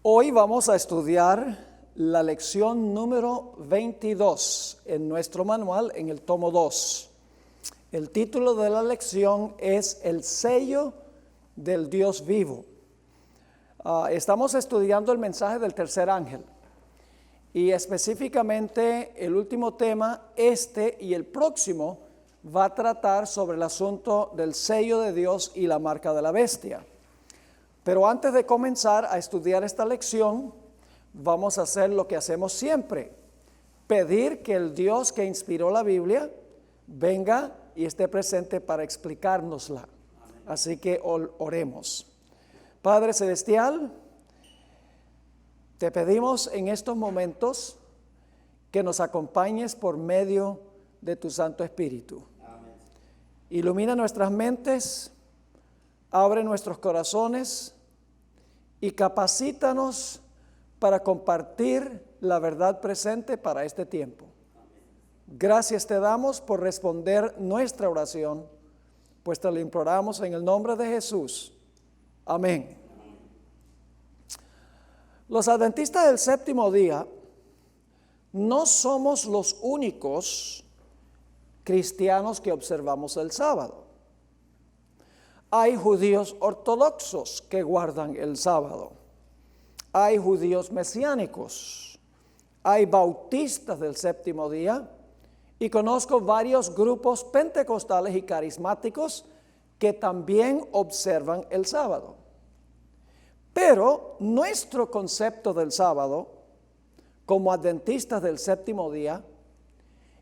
Hoy vamos a estudiar la lección número 22 en nuestro manual en el tomo 2. El título de la lección es El sello del Dios vivo. Estamos estudiando el mensaje del tercer ángel y específicamente el último tema, y el próximo, va a tratar sobre el asunto del sello de Dios y la marca de la bestia. Pero antes de comenzar a estudiar esta lección, vamos a hacer lo que hacemos siempre: pedir que el Dios que inspiró la Biblia venga y esté presente para explicárnosla. Así que oremos. Padre Celestial, te pedimos en estos momentos que nos acompañes por medio de tu Santo Espíritu. Amén. Ilumina nuestras mentes, abre nuestros corazones y capacítanos para compartir la verdad presente para este tiempo. Gracias te damos por responder nuestra oración, pues te lo imploramos en el nombre de Jesús. Amén. Los adventistas del séptimo día no somos los únicos cristianos que observamos el sábado. Hay judíos ortodoxos que guardan el sábado. Hay judíos mesiánicos. Hay bautistas del séptimo día. Y conozco varios grupos pentecostales y carismáticos que también observan el sábado. Pero nuestro concepto del sábado, como adventistas del séptimo día,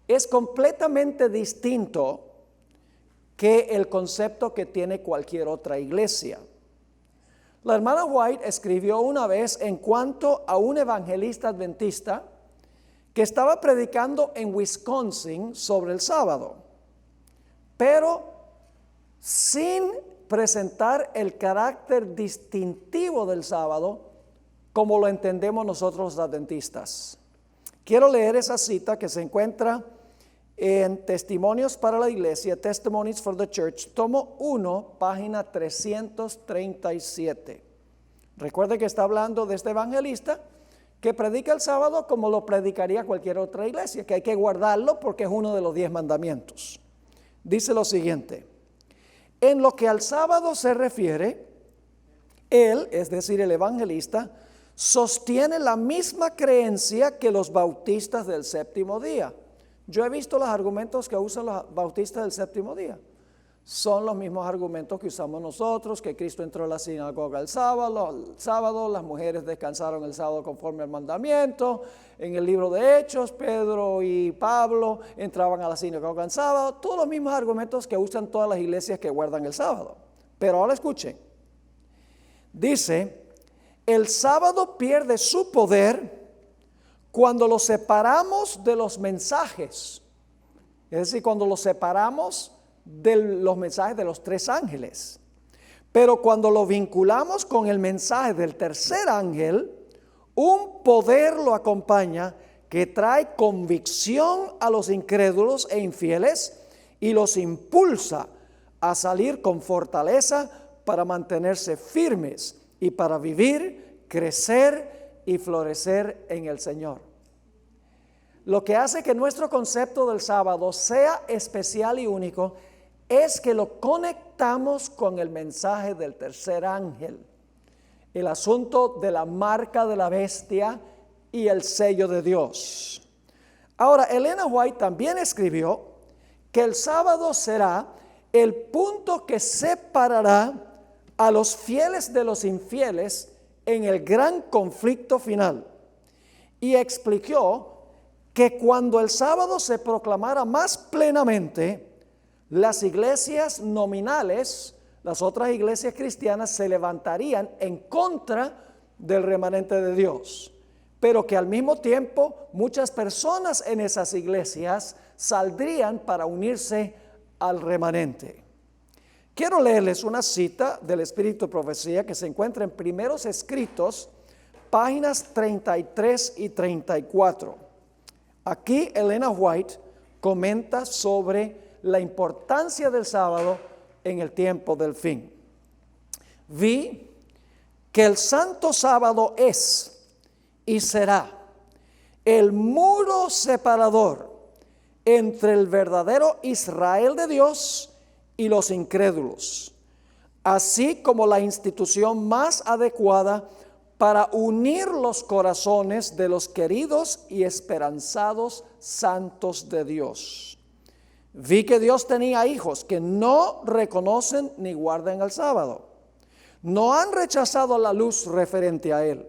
es completamente distinto que el concepto que tiene cualquier otra iglesia. La hermana White escribió una vez en cuanto a un evangelista adventista que estaba predicando en Wisconsin sobre el sábado, pero sin presentar el carácter distintivo del sábado como lo entendemos nosotros los adventistas. Quiero leer esa cita que se encuentra en Testimonios para la Iglesia, Testimonies for the Church, tomo 1, página 337. Recuerde que está hablando de este evangelista que predica el sábado como lo predicaría cualquier otra iglesia, que hay que guardarlo porque es uno de los 10 mandamientos. Dice lo siguiente: en lo que al sábado se refiere, él, es decir, el evangelista, sostiene la misma creencia que los bautistas del séptimo día. Yo he visto los argumentos que usan los bautistas del séptimo día. Son los mismos argumentos que usamos nosotros, que Cristo entró a la sinagoga el sábado, las mujeres descansaron el sábado conforme al mandamiento. En el libro de Hechos, Pedro y Pablo entraban a la sinagoga el sábado. Todos los mismos argumentos que usan todas las iglesias que guardan el sábado. Pero ahora escuchen. Dice, el sábado pierde su poder cuando lo separamos de los mensajes. Es decir, cuando lo separamos de los mensajes de los 3 ángeles. Pero cuando lo vinculamos con el mensaje del tercer ángel, un poder lo acompaña que trae convicción a los incrédulos e infieles y los impulsa a salir con fortaleza para mantenerse firmes y para vivir, crecer y florecer en el Señor. Lo que hace que nuestro concepto del sábado sea especial y único es que lo conectamos con el mensaje del tercer ángel, el asunto de la marca de la bestia y el sello de Dios. Ahora, Elena White también escribió que el sábado será el punto que separará a los fieles de los infieles en el gran conflicto final. Y explicó que cuando el sábado se proclamara más plenamente, las iglesias nominales, las otras iglesias cristianas, se levantarían en contra del remanente de Dios, pero que al mismo tiempo muchas personas en esas iglesias saldrían para unirse al remanente. Quiero leerles una cita del Espíritu de Profecía que se encuentra en Primeros Escritos, páginas 33 y 34. Aquí Elena White comenta sobre la importancia del sábado en el tiempo del fin. Vi que el santo sábado es y será el muro separador entre el verdadero Israel de Dios y los incrédulos, así como la institución más adecuada para unir los corazones de los queridos y esperanzados santos de Dios. Vi que Dios tenía hijos que no reconocen ni guardan el sábado. No han rechazado la luz referente a él.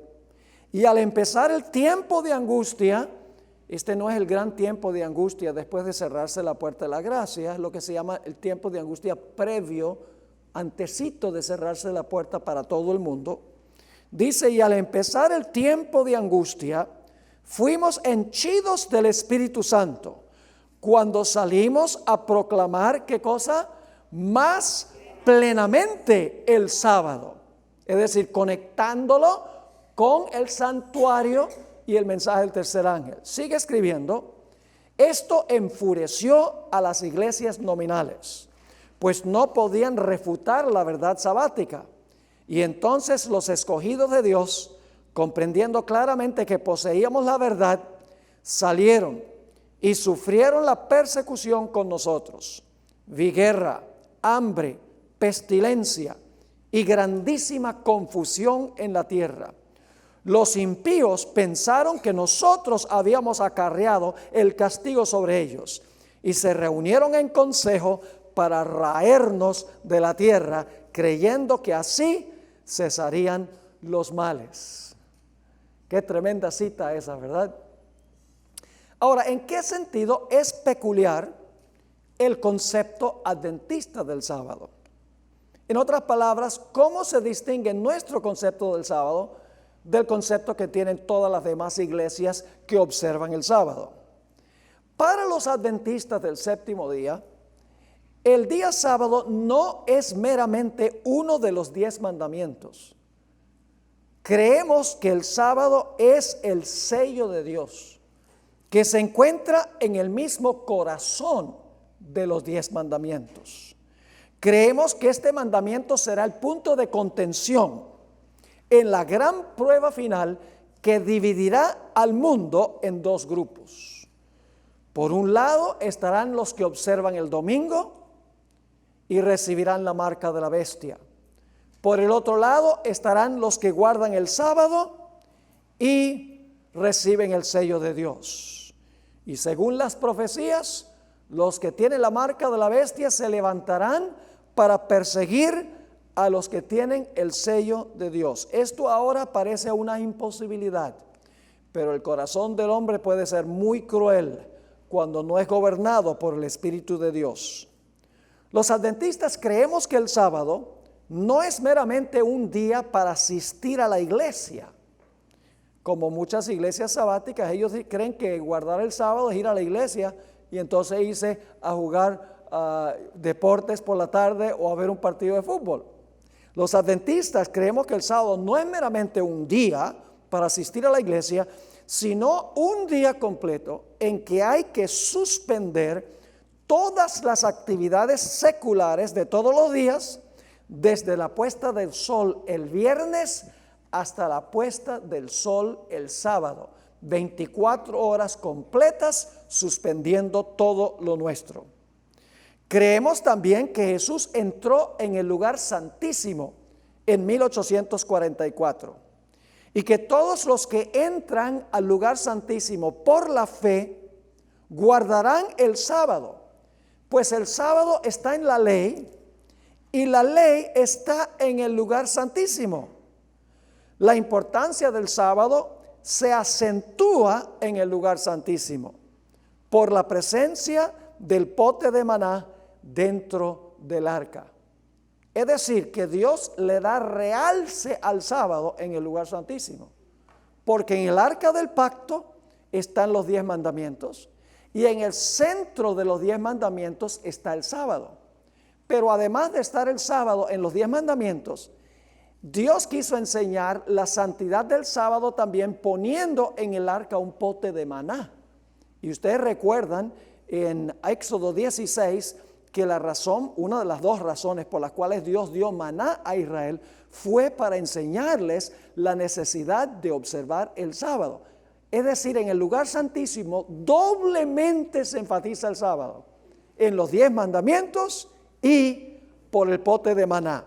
Y al empezar el tiempo de angustia, este no es el gran tiempo de angustia después de cerrarse la puerta de la gracia, es lo que se llama el tiempo de angustia previo, antecito de cerrarse la puerta para todo el mundo. Dice, y al empezar el tiempo de angustia, fuimos henchidos del Espíritu Santo, cuando salimos a proclamar, ¿qué cosa? Más plenamente el sábado, es decir, conectándolo con el santuario y el mensaje del tercer ángel. Sigue escribiendo, esto enfureció a las iglesias nominales, pues no podían refutar la verdad sabática. Y entonces los escogidos de Dios, comprendiendo claramente que poseíamos la verdad, salieron y sufrieron la persecución con nosotros. Vi guerra, hambre, pestilencia y grandísima confusión en la tierra. Los impíos pensaron que nosotros habíamos acarreado el castigo sobre ellos y se reunieron en consejo para raernos de la tierra, creyendo que así cesarían los males. Qué tremenda cita esa, ¿verdad? Ahora, ¿en qué sentido es peculiar el concepto adventista del sábado? En otras palabras, ¿cómo se distingue nuestro concepto del sábado del concepto que tienen todas las demás iglesias que observan el sábado? Para los adventistas del séptimo día, el día sábado no es meramente uno de los 10 mandamientos. Creemos que el sábado es el sello de Dios, que se encuentra en el mismo corazón de los 10 mandamientos. Creemos que este mandamiento será el punto de contención en la gran prueba final que dividirá al mundo en 2 grupos. Por un lado estarán los que observan el domingo y recibirán la marca de la bestia. Por el otro lado estarán los que guardan el sábado y reciben el sello de Dios. Y según las profecías, los que tienen la marca de la bestia se levantarán para perseguir a los que tienen el sello de Dios. Esto ahora parece una imposibilidad, pero el corazón del hombre puede ser muy cruel cuando no es gobernado por el Espíritu de Dios. Los adventistas creemos que el sábado no es meramente un día para asistir a la iglesia. Como muchas iglesias sabáticas, ellos creen que guardar el sábado es ir a la iglesia y entonces irse a jugar deportes por la tarde o a ver un partido de fútbol. Los adventistas creemos que el sábado no es meramente un día para asistir a la iglesia, sino un día completo en que hay que suspender todas las actividades seculares de todos los días, desde la puesta del sol el viernes hasta la puesta del sol el sábado, 24 horas completas suspendiendo todo lo nuestro. Creemos también que Jesús entró en el lugar santísimo en 1844 y que todos los que entran al lugar santísimo por la fe guardarán el sábado, pues el sábado está en la ley y la ley está en el lugar santísimo. La importancia del sábado se acentúa en el lugar santísimo por la presencia del pote de maná dentro del arca. Es decir, que Dios le da realce al sábado en el lugar santísimo, porque en el arca del pacto están los 10 mandamientos y en el centro de los 10 mandamientos está el sábado. Pero además de estar el sábado en los 10 mandamientos, Dios quiso enseñar la santidad del sábado también poniendo en el arca un pote de maná. Y ustedes recuerdan en Éxodo 16 que la razón, una de las 2 razones por las cuales Dios dio maná a Israel fue para enseñarles la necesidad de observar el sábado. Es decir, en el lugar santísimo doblemente se enfatiza el sábado, en los 10 mandamientos y por el pote de maná.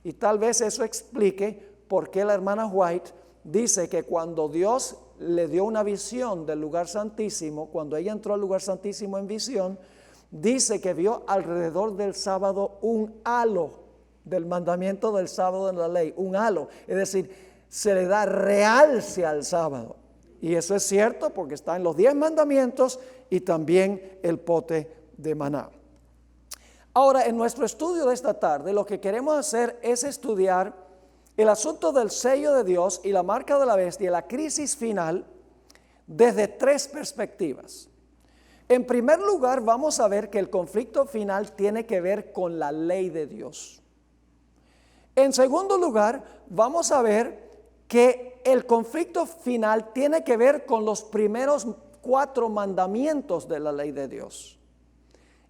Y tal vez eso explique por qué la hermana White dice que cuando Dios le dio una visión del lugar santísimo, cuando ella entró al lugar santísimo en visión, dice que vio alrededor del sábado un halo del mandamiento del sábado en la ley, un halo, es decir, se le da realce al sábado. Y eso es cierto porque está en los 10 mandamientos y también el pote de maná. Ahora, en nuestro estudio de esta tarde, lo que queremos hacer es estudiar el asunto del sello de Dios y la marca de la bestia, la crisis final, desde 3 perspectivas. En primer lugar, vamos a ver que el conflicto final tiene que ver con la ley de Dios. En segundo lugar, vamos a ver que el conflicto final tiene que ver con los primeros 4 mandamientos de la ley de Dios.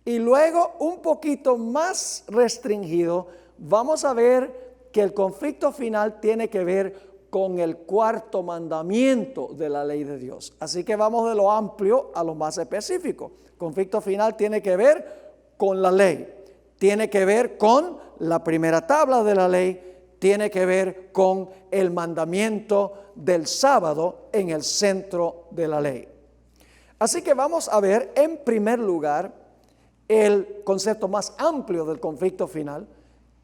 Y luego, un poquito más restringido, vamos a ver que el conflicto final tiene que ver con el 4º mandamiento de la ley de Dios. Así que vamos de lo amplio a lo más específico. El conflicto final tiene que ver con la ley, tiene que ver con la primera tabla de la ley, tiene que ver con el mandamiento del sábado en el centro de la ley. Así que vamos a ver en primer lugar el concepto más amplio del conflicto final,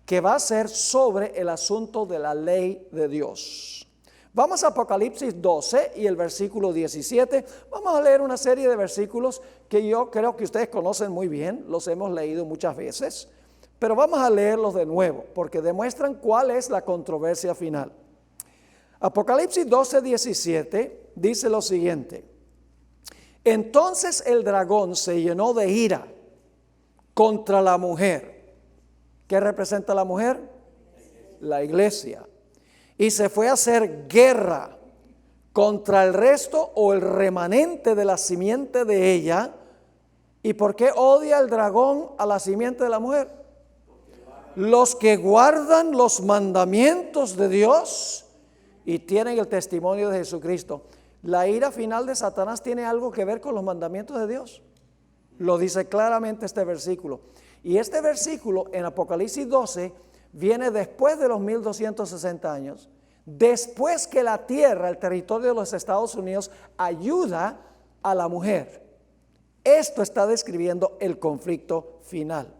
que va a ser sobre el asunto de la ley de Dios. Vamos a Apocalipsis 12 y el versículo 17. Vamos a leer una serie de versículos que yo creo que ustedes conocen muy bien, los hemos leído muchas veces, pero vamos a leerlos de nuevo porque demuestran cuál es la controversia final. Apocalipsis 12, 17 dice lo siguiente: entonces el dragón se llenó de ira contra la mujer. ¿Qué representa la mujer? La iglesia. Y se fue a hacer guerra contra el resto o el remanente de la simiente de ella. ¿Y por qué odia el dragón a la simiente de la mujer? Los que guardan los mandamientos de Dios y tienen el testimonio de Jesucristo. La ira final de Satanás tiene algo que ver con los mandamientos de Dios. Lo dice claramente este versículo. Y este versículo en Apocalipsis 12 viene después de los 1260 años, después que la tierra, el territorio de los Estados Unidos, ayuda a la mujer. Esto está describiendo el conflicto final.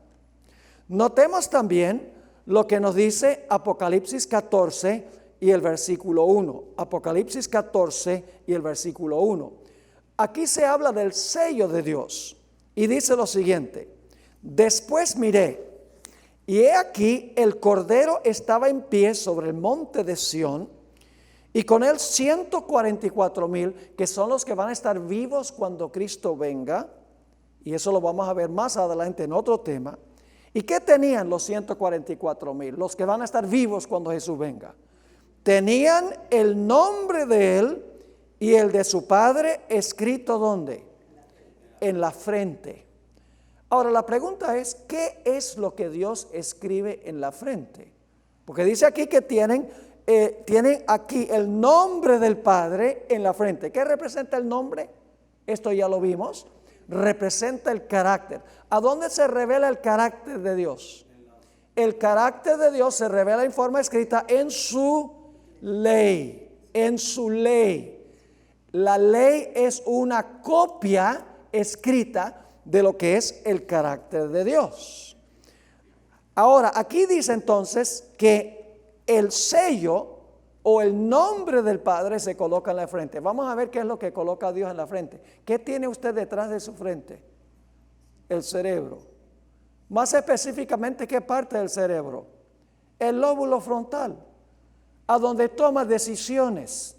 Notemos también lo que nos dice Apocalipsis 14 y el versículo 1. Apocalipsis 14 y el versículo 1. Aquí se habla del sello de Dios y dice lo siguiente: después miré, y he aquí el Cordero estaba en pie sobre el monte de Sión, y con él 144,000, que son los que van a estar vivos cuando Cristo venga, y eso lo vamos a ver más adelante en otro tema. ¿Y qué tenían los 144,000? Los que van a estar vivos cuando Jesús venga. Tenían el nombre de él y el de su Padre escrito ¿dónde? En la frente. Ahora la pregunta es, ¿qué es lo que Dios escribe en la frente? Porque dice aquí que tienen aquí el nombre del Padre en la frente. ¿Qué representa el nombre? Esto ya lo vimos. Representa el carácter. ¿A dónde se revela el carácter de Dios? El carácter de Dios se revela en forma escrita en su ley. En su ley. La ley es una copia escrita de lo que es el carácter de Dios. Ahora, aquí dice entonces que el sello o el nombre del Padre se coloca en la frente. Vamos a ver qué es lo que coloca Dios en la frente. ¿Qué tiene usted detrás de su frente? El cerebro. Más específicamente, ¿qué parte del cerebro? El lóbulo frontal, a donde toma decisiones,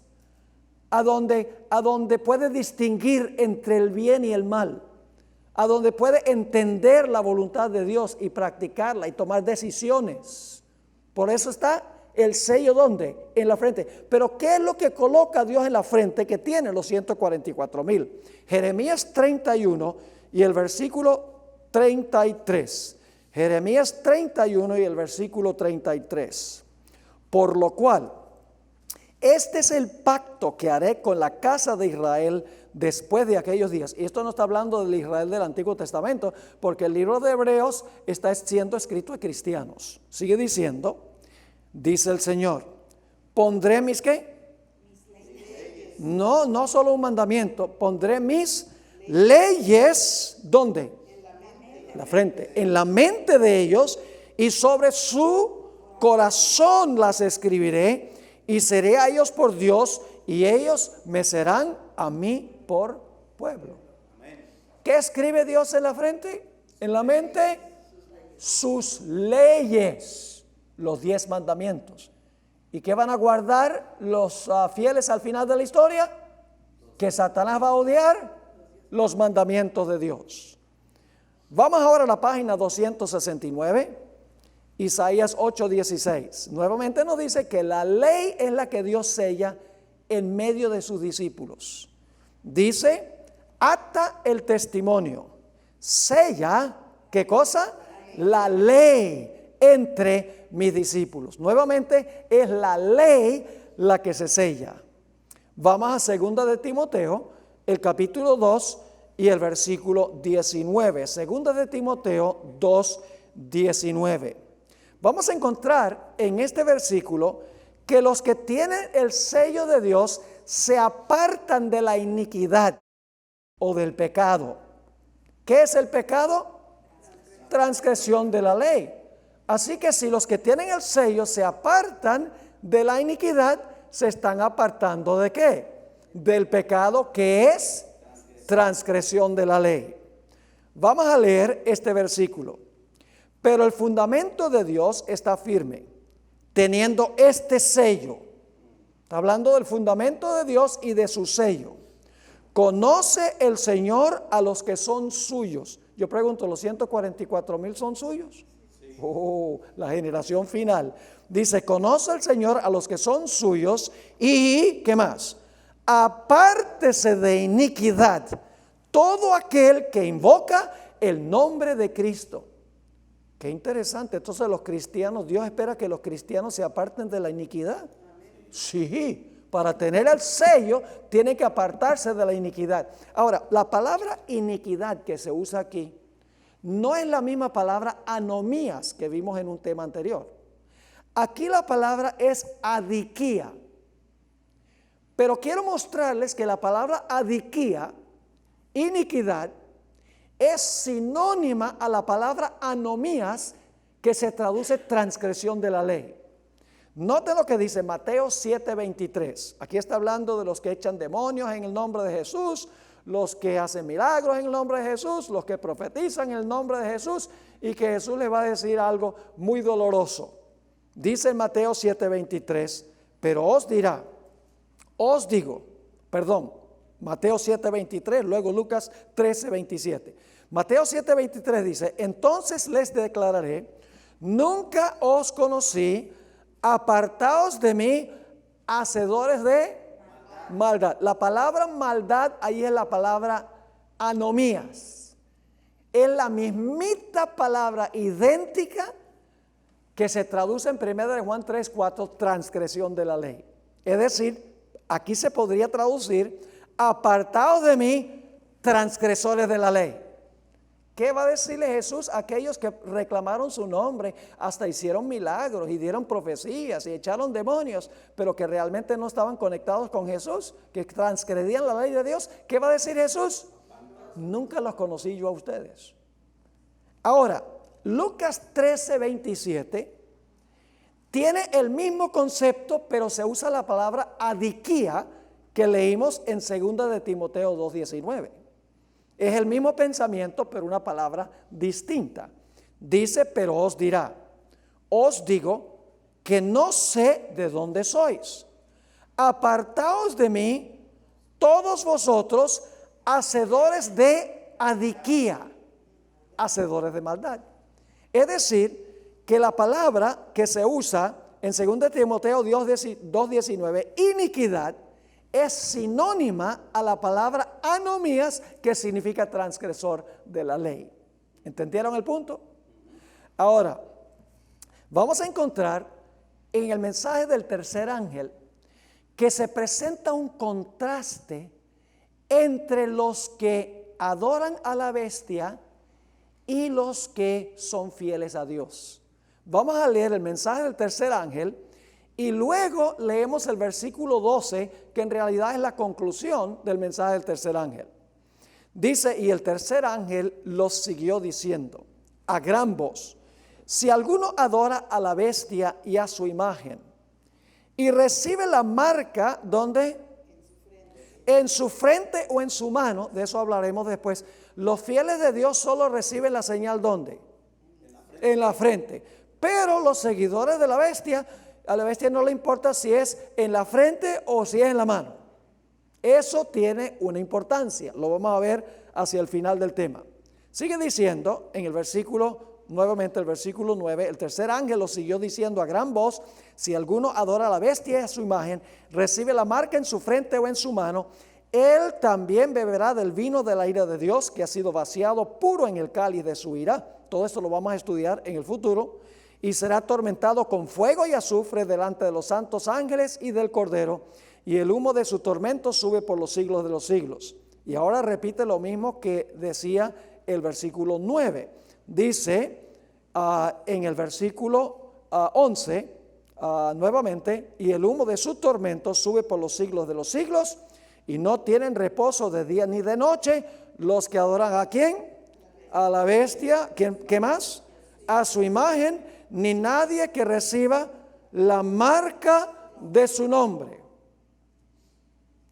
a donde puede distinguir entre el bien y el mal, a donde puede entender la voluntad de Dios y practicarla y tomar decisiones. Por eso está el sello, ¿dónde? En la frente. Pero ¿qué es lo que coloca Dios en la frente que tiene los 144,000? Jeremías 31 y el versículo 33. Jeremías 31 y el versículo 33. Por lo cual, este es el pacto que haré con la casa de Israel después de aquellos días. Y esto no está hablando del Israel del Antiguo Testamento, porque el libro de Hebreos está siendo escrito a cristianos. Sigue diciendo, dice el Señor, pondré mis ¿qué? No solo un mandamiento, pondré mis leyes, ¿dónde? En la frente, en la mente de ellos, y sobre su corazón las escribiré, y seré a ellos por Dios, y ellos me serán a mí por pueblo. ¿Qué escribe Dios en la frente? En la mente, sus leyes, los 10 mandamientos. ¿Y qué van a guardar los fieles al final de la historia? Que Satanás va a odiar los mandamientos de Dios. Vamos ahora a la página 269, Isaías 8:16. Nuevamente nos dice que la ley es la que Dios sella en medio de sus discípulos. Dice, ata el testimonio, sella, ¿qué cosa? La ley entre mis discípulos. Nuevamente es la ley la que se sella. Vamos a 2 de Timoteo, el capítulo 2 y el versículo 19. 2 de Timoteo 2:19. Vamos a encontrar en este versículo que los que tienen el sello de Dios se apartan de la iniquidad o del pecado. ¿Qué es el pecado? Transgresión de la ley. Así que si los que tienen el sello se apartan de la iniquidad, se están apartando ¿de qué? Del pecado, que es transgresión de la ley. Vamos a leer este versículo. Pero el fundamento de Dios está firme, teniendo este sello. Está hablando del fundamento de Dios y de su sello. Conoce el Señor a los que son suyos. Yo pregunto, ¿los 144,000 son suyos? La generación final. Dice, conoce el Señor a los que son suyos y, ¿qué más? Apártese de iniquidad todo aquel que invoca el nombre de Cristo. Qué interesante. Entonces los cristianos, Dios espera que los cristianos se aparten de la iniquidad. Sí, para tener el sello tiene que apartarse de la iniquidad. Ahora, la palabra iniquidad que se usa aquí no es la misma palabra anomías que vimos en un tema anterior. Aquí la palabra es adiquía. Pero quiero mostrarles que la palabra adiquía, iniquidad, es sinónima a la palabra anomías, que se traduce transgresión de la ley. Note lo que dice Mateo 7:23. Aquí está hablando de los que echan demonios en el nombre de Jesús, los que hacen milagros en el nombre de Jesús, los que profetizan en el nombre de Jesús, y que Jesús les va a decir algo muy doloroso. Dice en Mateo 7:23, pero Mateo 7:23, luego Lucas 13:27. Mateo 7:23 dice, entonces les declararé, nunca os conocí, apartaos de mí, hacedores de maldad. La palabra maldad ahí es la palabra anomías. Es la mismita palabra idéntica que se traduce en 1 Juan 3:4, transgresión de la ley. Es decir, aquí se podría traducir, apartaos de mí, transgresores de la ley. ¿Qué va a decirle Jesús a aquellos que reclamaron su nombre, hasta hicieron milagros y dieron profecías y echaron demonios, pero que realmente no estaban conectados con Jesús, que transgredían la ley de Dios? ¿Qué va a decir Jesús? Nunca los conocí yo a ustedes. Ahora, Lucas 13:27 tiene el mismo concepto, pero se usa la palabra adiquía que leímos en 2 de Timoteo 2:19. Es el mismo pensamiento, pero una palabra distinta. Dice, pero os dirá, os digo que no sé de dónde sois. Apartaos de mí, todos vosotros, hacedores de adiquía, hacedores de maldad. Es decir, que la palabra que se usa en 2 de Timoteo 2:19, iniquidad, es sinónima a la palabra anomías, que significa transgresor de la ley. ¿Entendieron el punto? Ahora, vamos a encontrar en el mensaje del tercer ángel que se presenta un contraste entre los que adoran a la bestia y los que son fieles a Dios. Vamos a leer el mensaje del tercer ángel y luego leemos el versículo 12, que en realidad es la conclusión del mensaje del tercer ángel. Dice: y el tercer ángel los siguió diciendo a gran voz: si alguno adora a la bestia y a su imagen y recibe la marca, ¿dónde? En su frente o en su mano, de eso hablaremos después. Los fieles de Dios solo reciben la señal, ¿dónde? En la frente. Pero los seguidores de la bestia, a la bestia no le importa si es en la frente o si es en la mano. Eso tiene una importancia, lo vamos a ver hacia el final del tema. Sigue diciendo en el versículo, nuevamente el versículo 9, el tercer ángel lo siguió diciendo a gran voz: si alguno adora a la bestia y a su imagen, recibe la marca en su frente o en su mano, él también beberá del vino de la ira de Dios, que ha sido vaciado puro en el cáliz de su ira. Todo esto lo vamos a estudiar en el futuro. Y será atormentado con fuego y azufre delante de los santos ángeles y del Cordero, y el humo de su tormento sube por los siglos de los siglos. Y ahora repite lo mismo que decía el versículo 9. Dice en el versículo 11, nuevamente: y el humo de su tormento sube por los siglos de los siglos, y no tienen reposo de día ni de noche los que adoran ¿a quién? A la bestia. ¿Qué más? A su imagen, ni nadie que reciba la marca de su nombre.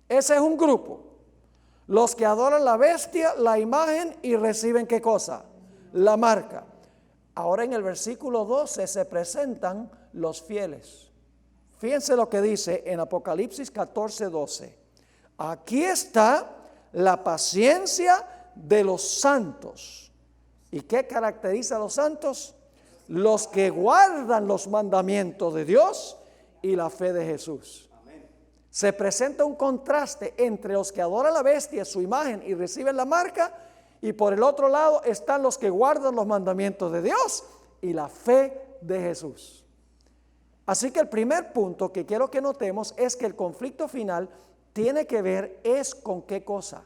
Ese es un grupo. Los que adoran la bestia, la imagen y reciben ¿qué cosa? La marca. Ahora en el versículo 12 se presentan los fieles. Fíjense lo que dice en Apocalipsis 14:12. Aquí está la paciencia de los santos. ¿Y qué caracteriza a los santos? Los que guardan los mandamientos de Dios y la fe de Jesús. Se presenta un contraste entre los que adoran la bestia, su imagen y reciben la marca, y por el otro lado están los que guardan los mandamientos de Dios y la fe de Jesús. Así que el primer punto que quiero que notemos es que el conflicto final tiene que ver es con qué cosa,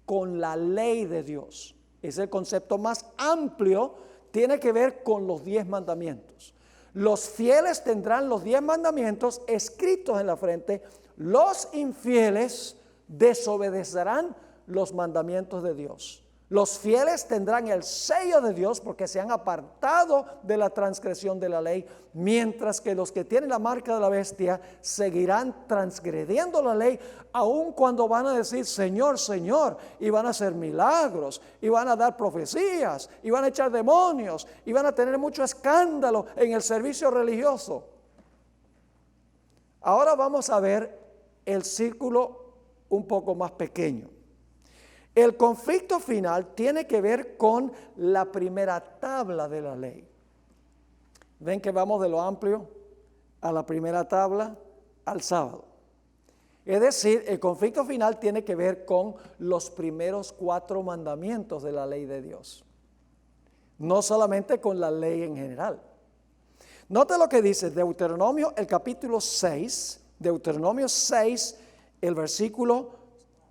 con la ley de Dios. Es el concepto más amplio, tiene que ver con los 10 mandamientos. Los fieles tendrán los 10 mandamientos escritos en la frente. Los infieles desobedecerán los mandamientos de Dios. Los fieles tendrán el sello de Dios porque se han apartado de la transgresión de la ley, mientras que los que tienen la marca de la bestia seguirán transgrediendo la ley, aun cuando van a decir Señor, Señor, y van a hacer milagros, y van a dar profecías, y van a echar demonios, y van a tener mucho escándalo en el servicio religioso. Ahora vamos a ver el círculo un poco más pequeño. El conflicto final tiene que ver con la primera tabla de la ley. Ven que vamos de lo amplio a la primera tabla al sábado. Es decir, el conflicto final tiene que ver con los primeros 4 mandamientos de la ley de Dios. No solamente con la ley en general. Nota lo que dice Deuteronomio, el capítulo 6, Deuteronomio 6, el versículo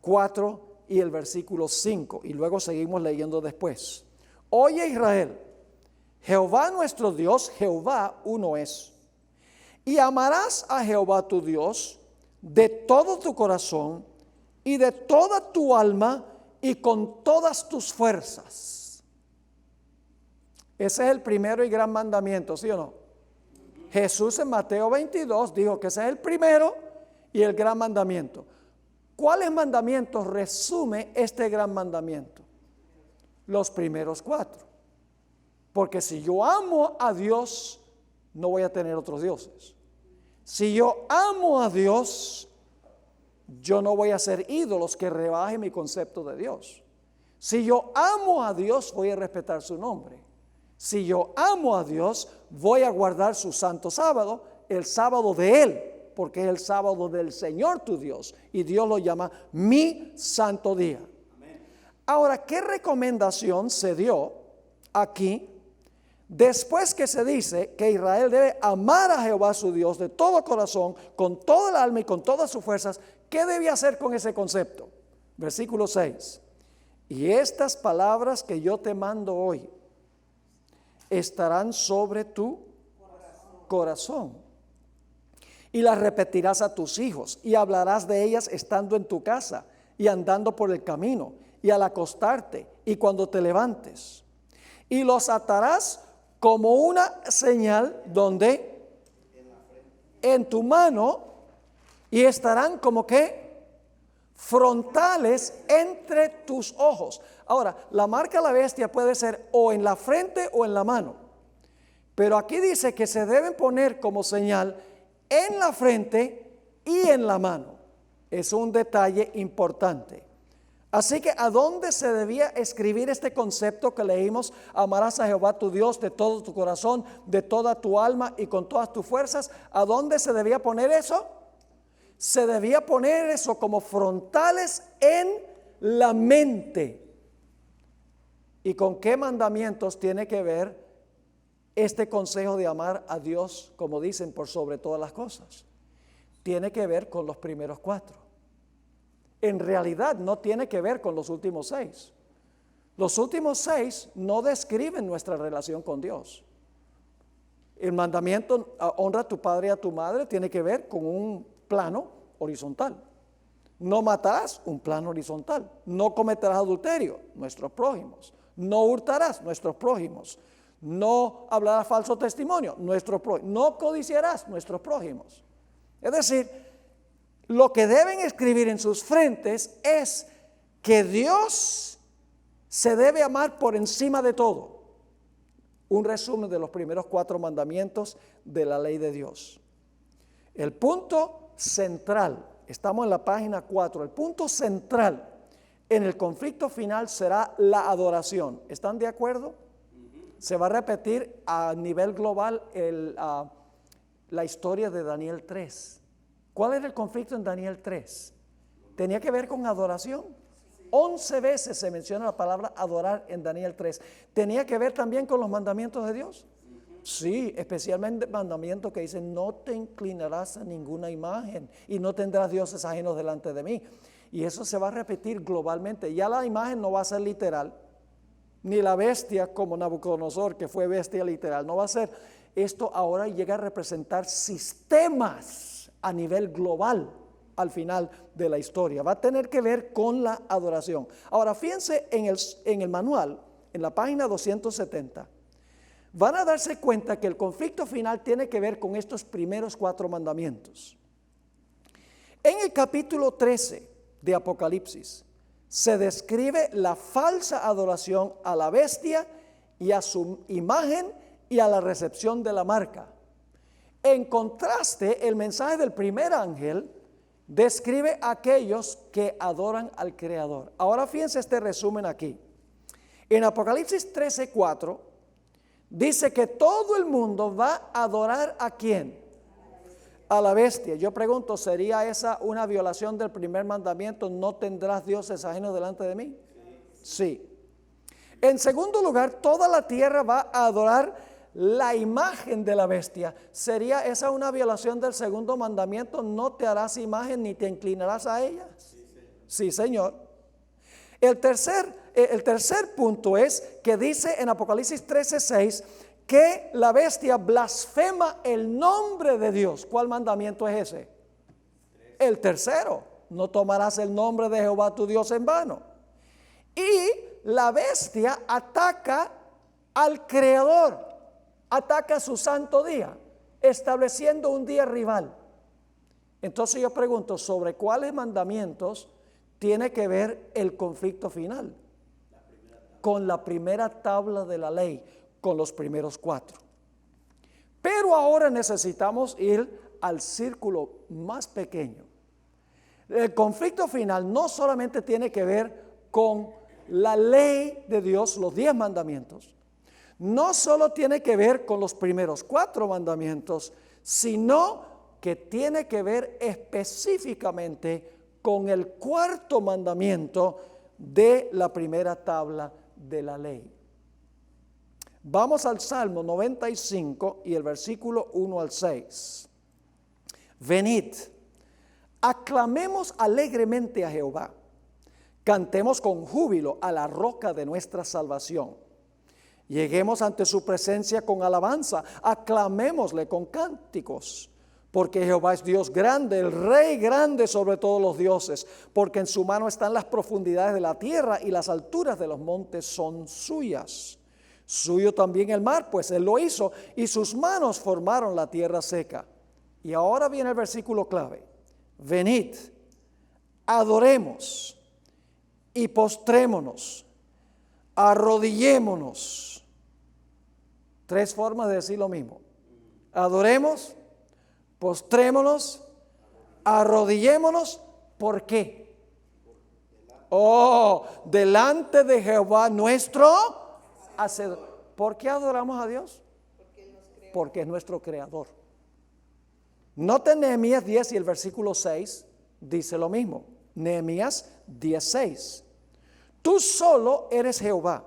4 y el versículo 5, y luego seguimos leyendo después. Oye Israel, Jehová nuestro Dios, Jehová uno es, y amarás a Jehová tu Dios de todo tu corazón y de toda tu alma y con todas tus fuerzas. Ese es el primero y gran mandamiento, ¿sí o no? Jesús en Mateo 22 dijo que ese es el primero y el gran mandamiento. ¿Cuáles mandamientos resume este gran mandamiento? Los primeros 4. Porque si yo amo a Dios, no voy a tener otros dioses. Si yo amo a Dios, yo no voy a hacer ídolos que rebajen mi concepto de Dios. Si yo amo a Dios, voy a respetar su nombre. Si yo amo a Dios, voy a guardar su santo sábado, el sábado de Él, porque es el sábado del Señor tu Dios, y Dios lo llama mi santo día. Amén. Ahora, ¿qué recomendación se dio aquí Después que se dice que Israel debe amar a Jehová su Dios de todo corazón, con toda el alma y con todas sus fuerzas, ¿qué debe hacer con ese concepto? Versículo 6. Y estas palabras que yo te mando hoy estarán sobre tu corazón. Y las repetirás a tus hijos y hablarás de ellas estando en tu casa y andando por el camino y al acostarte y cuando te levantes. Y los atarás como una señal donde en tu mano y estarán como que frontales entre tus ojos. Ahora, la marca de la bestia puede ser o en la frente o en la mano. Pero aquí dice que se deben poner como señal en la frente y en la mano. Es un detalle importante. Así que ¿a dónde se debía escribir este concepto que leímos? Amarás a Jehová tu Dios de todo tu corazón, de toda tu alma y con todas tus fuerzas. ¿A dónde se debía poner eso? Se debía poner eso como frontales en la mente. ¿Y con qué mandamientos tiene que ver este consejo de amar a Dios, como dicen, por sobre todas las cosas? Tiene que ver con los primeros 4. En realidad no tiene que ver con los últimos 6. Los últimos 6 no describen nuestra relación con Dios. El mandamiento, honra a tu padre y a tu madre, tiene que ver con un plano horizontal. No matarás, un plano horizontal. No cometerás adulterio, nuestros prójimos. No hurtarás, nuestros prójimos. No hablarás falso testimonio, nuestros prójimos. No codiciarás, nuestros prójimos. Es decir, lo que deben escribir en sus frentes es que Dios se debe amar por encima de todo. Un resumen de los primeros 4 mandamientos de la ley de Dios. El punto central, estamos en la página 4, el punto central en el conflicto final será la adoración. ¿Están de acuerdo? Se va a repetir a nivel global la historia de Daniel 3. ¿Cuál era el conflicto en Daniel 3? Tenía que ver con adoración. 11 veces se menciona la palabra adorar en Daniel 3. ¿Tenía que ver también con los mandamientos de Dios? Sí, especialmente mandamientos que dicen no te inclinarás a ninguna imagen y no tendrás dioses ajenos delante de mí. Y eso se va a repetir globalmente. Ya la imagen no va a ser literal, ni la bestia como Nabucodonosor, que fue bestia literal. No va a ser. Esto ahora llega a representar sistemas a nivel global al final de la historia. Va a tener que ver con la adoración. Ahora, fíjense en el manual, en la página 270, van a darse cuenta que el conflicto final tiene que ver con estos primeros 4 mandamientos. En el capítulo 13 de Apocalipsis se describe la falsa adoración a la bestia y a su imagen y a la recepción de la marca. En contraste, el mensaje del primer ángel describe a aquellos que adoran al Creador. Ahora fíjense este resumen aquí. En Apocalipsis 13:4 dice que todo el mundo va a adorar ¿a quién? A la bestia. Yo pregunto, ¿sería esa una violación del primer mandamiento? ¿No tendrás dioses ajenos delante de mí? Sí. En segundo lugar, toda la tierra va a adorar la imagen de la bestia. ¿Sería esa una violación del segundo mandamiento? ¿No te harás imagen ni te inclinarás a ella? Sí, Señor. El tercer punto es que dice en Apocalipsis 13:6 que la bestia blasfema el nombre de Dios. ¿Cuál mandamiento es ese? El tercero. No tomarás el nombre de Jehová tu Dios en vano. Y la bestia ataca al Creador. Ataca su santo día, estableciendo un día rival. Entonces yo pregunto, ¿sobre cuáles mandamientos tiene que ver el conflicto final? Con la primera tabla de la ley, con los primeros 4. Pero ahora necesitamos ir al círculo más pequeño. El conflicto final no solamente tiene que ver con la ley de Dios, los 10 mandamientos. No solo tiene que ver con los primeros 4 mandamientos, sino que tiene que ver específicamente con el 4.º mandamiento de la primera tabla de la ley. Vamos al Salmo 95 y el versículo 1 al 6. Venid, aclamemos alegremente a Jehová, cantemos con júbilo a la roca de nuestra salvación. Lleguemos ante su presencia con alabanza, aclamémosle con cánticos, porque Jehová es Dios grande, el Rey grande sobre todos los dioses, porque en su mano están las profundidades de la tierra y las alturas de los montes son suyas. Suyo también el mar, pues Él lo hizo, y sus manos formaron la tierra seca. Y ahora viene el versículo clave. Venid, adoremos y postrémonos, arrodillémonos. 3 formas de decir lo mismo. Adoremos, postrémonos, arrodillémonos. ¿Por qué? Delante de Jehová nuestro Hacedor. ¿Por qué adoramos a Dios? Porque es nuestro creador. Note Nehemías 10 y el versículo 6 dice lo mismo. Nehemías 10:6. Tú solo eres Jehová.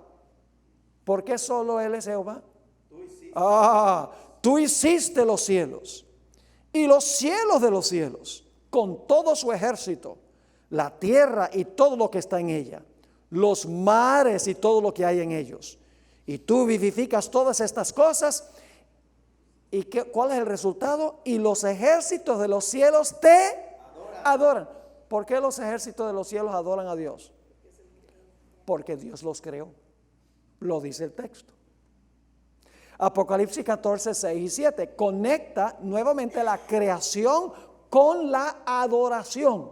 ¿Por qué solo Él es Jehová? Tú hiciste los cielos y los cielos de los cielos con todo su ejército, la tierra y todo lo que está en ella, los mares y todo lo que hay en ellos. Y tú vivificas todas estas cosas. ¿Y cuál es el resultado? Y los ejércitos de los cielos te adoran. ¿Por qué los ejércitos de los cielos adoran a Dios? Porque Dios los creó. Lo dice el texto. Apocalipsis 14, 6 y 7 conecta nuevamente la creación con la adoración.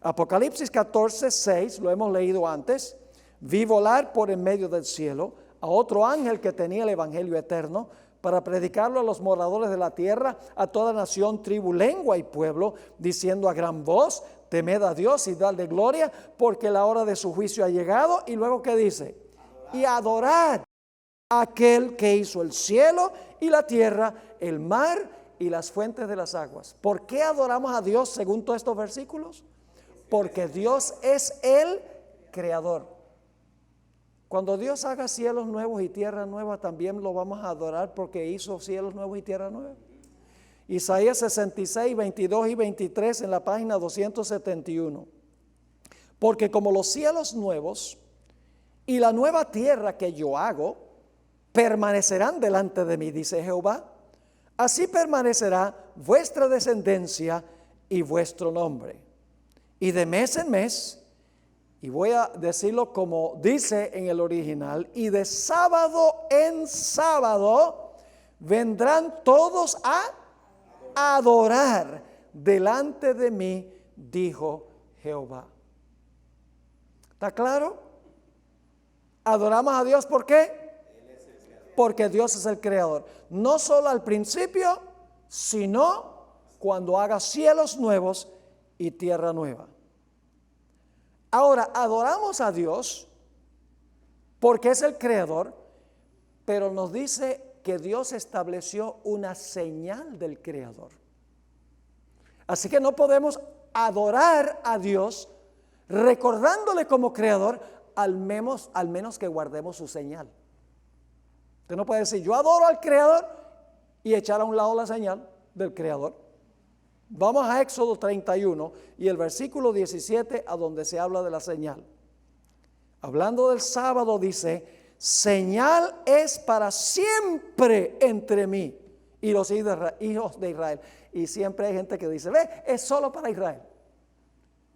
Apocalipsis 14, 6, lo hemos leído antes. Vi volar por en medio del cielo a otro ángel que tenía el evangelio eterno para predicarlo a los moradores de la tierra, a toda nación, tribu, lengua y pueblo, diciendo a gran voz: temed a Dios y dadle gloria, porque la hora de su juicio ha llegado. Y luego, ¿qué dice? Y adorad a aquel que hizo el cielo y la tierra, el mar y las fuentes de las aguas. ¿Por qué adoramos a Dios según todos estos versículos? Porque Dios es el creador. Cuando Dios haga cielos nuevos y tierra nueva, también lo vamos a adorar porque hizo cielos nuevos y tierra nueva. Isaías 66, 22 y 23 en la página 271. Porque como los cielos nuevos y la nueva tierra que yo hago permanecerán delante de mí, dice Jehová, así permanecerá vuestra descendencia y vuestro nombre. Y de mes en mes, y voy a decirlo como dice en el original, y de sábado en sábado vendrán todos a adorar delante de mí, dijo Jehová. ¿Está claro? Adoramos a Dios, ¿por qué? Porque Dios es el creador. No solo al principio, sino cuando haga cielos nuevos y tierra nueva. Ahora, adoramos a Dios porque es el creador, pero nos dice que Dios estableció una señal del creador. Así que no podemos adorar a Dios recordándole como creador, al menos que guardemos su señal. Usted no puede decir, yo adoro al creador y echar a un lado la señal del creador. Vamos a Éxodo 31 y el versículo 17 a donde se habla de la señal. Hablando del sábado dice, señal es para siempre entre mí y los hijos de Israel. Y siempre hay gente que dice, ve, es solo para Israel.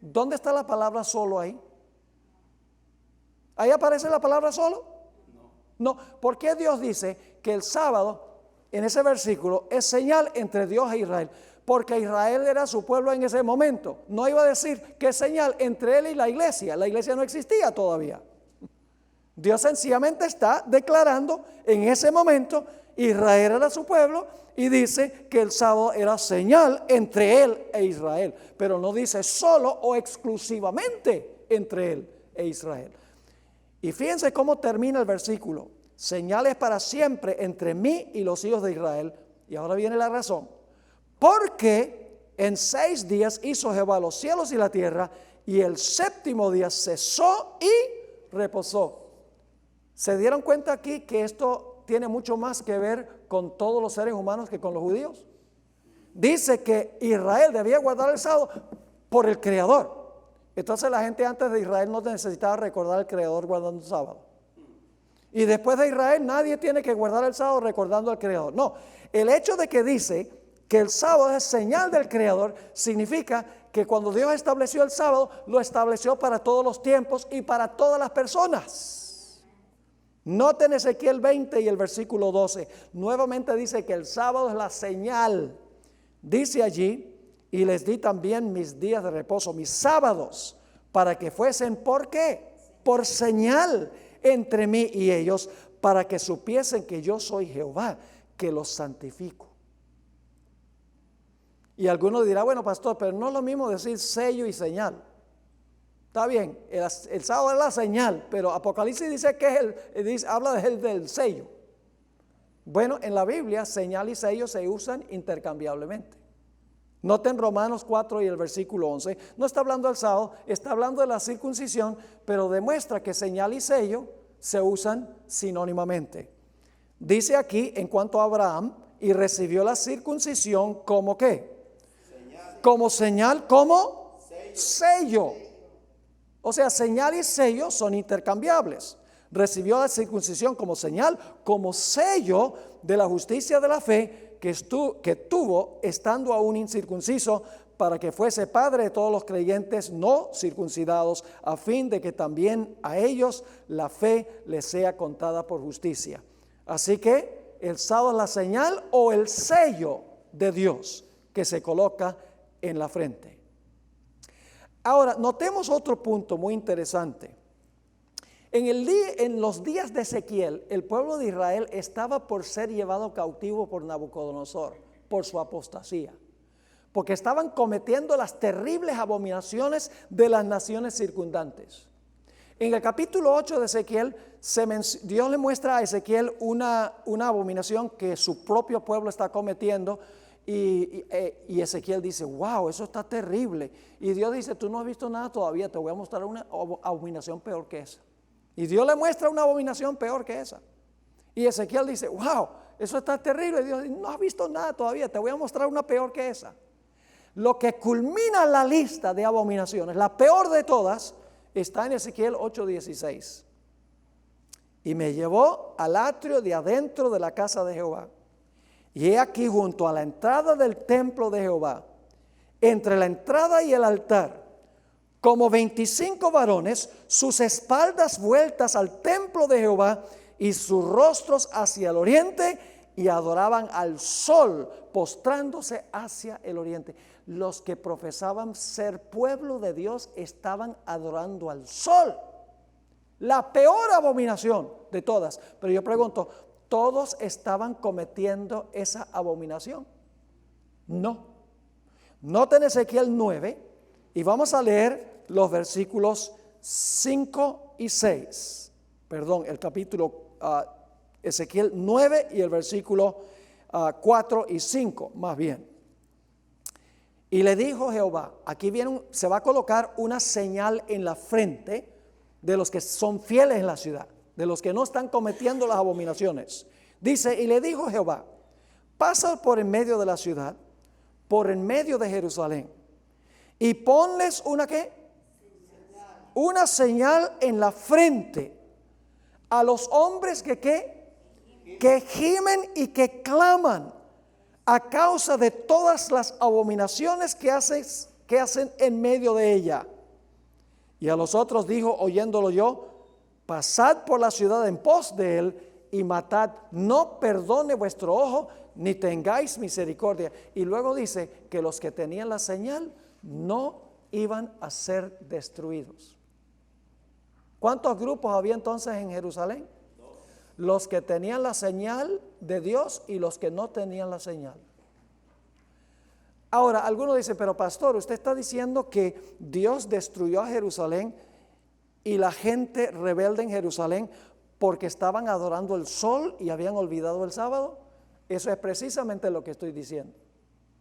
¿Dónde está la palabra solo ahí? ¿Ahí aparece la palabra solo? No. ¿Por qué Dios dice que el sábado, en ese versículo, es señal entre Dios e Israel? Porque Israel era su pueblo en ese momento. No iba a decir que es señal entre él y la iglesia. La iglesia no existía todavía. Dios sencillamente está declarando en ese momento, Israel era su pueblo, y dice que el sábado era señal entre él e Israel. Pero no dice solo o exclusivamente entre él e Israel. Y fíjense cómo termina el versículo. Señales para siempre entre mí y los hijos de Israel. Y ahora viene la razón. Porque en 6 días hizo Jehová los cielos y la tierra, y el séptimo día cesó y reposó. ¿Se dieron cuenta aquí que esto tiene mucho más que ver con todos los seres humanos que con los judíos? Dice que Israel debía guardar el sábado por el Creador. Entonces la gente antes de Israel no necesitaba recordar al Creador guardando el sábado. Y después de Israel nadie tiene que guardar el sábado recordando al Creador. No, el hecho de que dice que el sábado es señal del Creador significa que cuando Dios estableció el sábado, lo estableció para todos los tiempos y para todas las personas. Noten Ezequiel 20 y el versículo 12. Nuevamente dice que el sábado es la señal. Dice allí, y les di también mis días de reposo, mis sábados, para que fuesen, ¿por qué? Por señal entre mí y ellos, para que supiesen que yo soy Jehová, que los santifico. Y alguno dirá, bueno, pastor, pero no es lo mismo decir sello y señal. Está bien, el sábado es la señal, pero Apocalipsis dice que habla del sello. Bueno, en la Biblia señal y sello se usan intercambiablemente. Noten Romanos 4 y el versículo 11. No está hablando del sábado, está hablando de la circuncisión, pero demuestra que señal y sello se usan sinónimamente. Dice aquí en cuanto a Abraham, y recibió la circuncisión como ¿qué? Señal. Como señal, como sello. O sea, señal y sello son intercambiables. Recibió la circuncisión como señal, como sello de la justicia de la fe que tuvo estando aún incircunciso, para que fuese padre de todos los creyentes no circuncidados, a fin de que también a ellos la fe les sea contada por justicia. Así que el sábado es la señal o el sello de Dios que se coloca en la frente. Ahora, notemos otro punto muy interesante. En los días de Ezequiel, el pueblo de Israel estaba por ser llevado cautivo por Nabucodonosor, por su apostasía, porque estaban cometiendo las terribles abominaciones de las naciones circundantes. En el capítulo 8 de Ezequiel, Dios le muestra a Ezequiel una abominación que su propio pueblo está cometiendo, y Ezequiel dice, wow, eso está terrible. Y Dios dice, tú no has visto nada todavía, te voy a mostrar una abominación peor que esa. Y Dios le muestra una abominación peor que esa. Y Ezequiel dice, wow, eso está terrible. Y Dios dice, no has visto nada todavía, te voy a mostrar una peor que esa. Lo que culmina la lista de abominaciones, la peor de todas, está en Ezequiel 8:16. Y me llevó al atrio de adentro de la casa de Jehová. Y he aquí junto a la entrada del templo de Jehová, entre la entrada y el altar, como 25 varones, sus espaldas vueltas al templo de Jehová y sus rostros hacia el oriente, y adoraban al sol, postrándose hacia el oriente. Los que profesaban ser pueblo de Dios estaban adorando al sol. La peor abominación de todas. Pero yo pregunto, ¿todos estaban cometiendo esa abominación? No. Noten Ezequiel 9 y vamos a leer los versículos 5 y 6. Perdón, el capítulo Ezequiel 9 y el versículo 4 y 5, más bien. Y le dijo Jehová, aquí se va a colocar una señal en la frente de los que son fieles en la ciudad, de los que no están cometiendo las abominaciones. Dice, y le dijo Jehová, pasa por en medio de la ciudad, por en medio de Jerusalén, y ponles una ¿qué? Una señal en la frente a los hombres que gimen y que claman a causa de todas las abominaciones que hacen en medio de ella. Y a los otros dijo, oyéndolo yo, pasad por la ciudad en pos de él y matad, no perdone vuestro ojo, ni tengáis misericordia. Y luego dice que los que tenían la señal no iban a ser destruidos. ¿Cuántos grupos había entonces en Jerusalén? Los que tenían la señal de Dios y los que no tenían la señal. Ahora, algunos dicen, pero pastor, usted está diciendo que Dios destruyó a Jerusalén y la gente rebelde en Jerusalén porque estaban adorando el sol y habían olvidado el sábado. Eso es precisamente lo que estoy diciendo.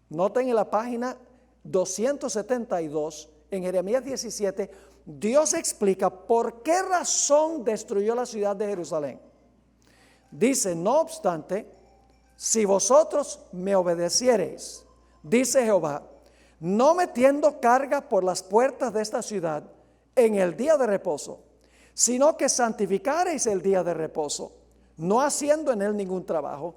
Noten en la página 272 en Jeremías 17, Dios explica por qué razón destruyó la ciudad de Jerusalén. Dice, no obstante, si vosotros me obedeciereis, dice Jehová, no metiendo carga por las puertas de esta ciudad en el día de reposo, sino que santificareis el día de reposo, no haciendo en él ningún trabajo,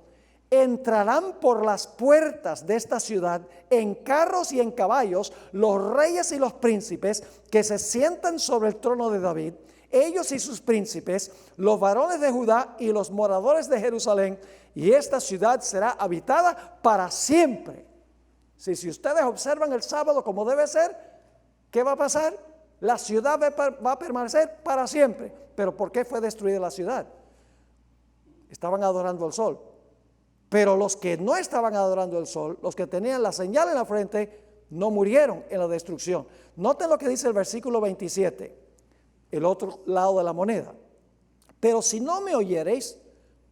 entrarán por las puertas de esta ciudad en carros y en caballos los reyes y los príncipes que se sientan sobre el trono de David, ellos y sus príncipes, los varones de Judá y los moradores de Jerusalén, y esta ciudad será habitada para siempre. Si ustedes observan el sábado como debe ser, ¿qué va a pasar? La ciudad va a permanecer para siempre. ¿Pero por qué fue destruida la ciudad? Estaban adorando al sol. Pero los que no estaban adorando el sol, los que tenían la señal en la frente, no murieron en la destrucción. Noten lo que dice el versículo 27, el otro lado de la moneda. Pero si no me oyereis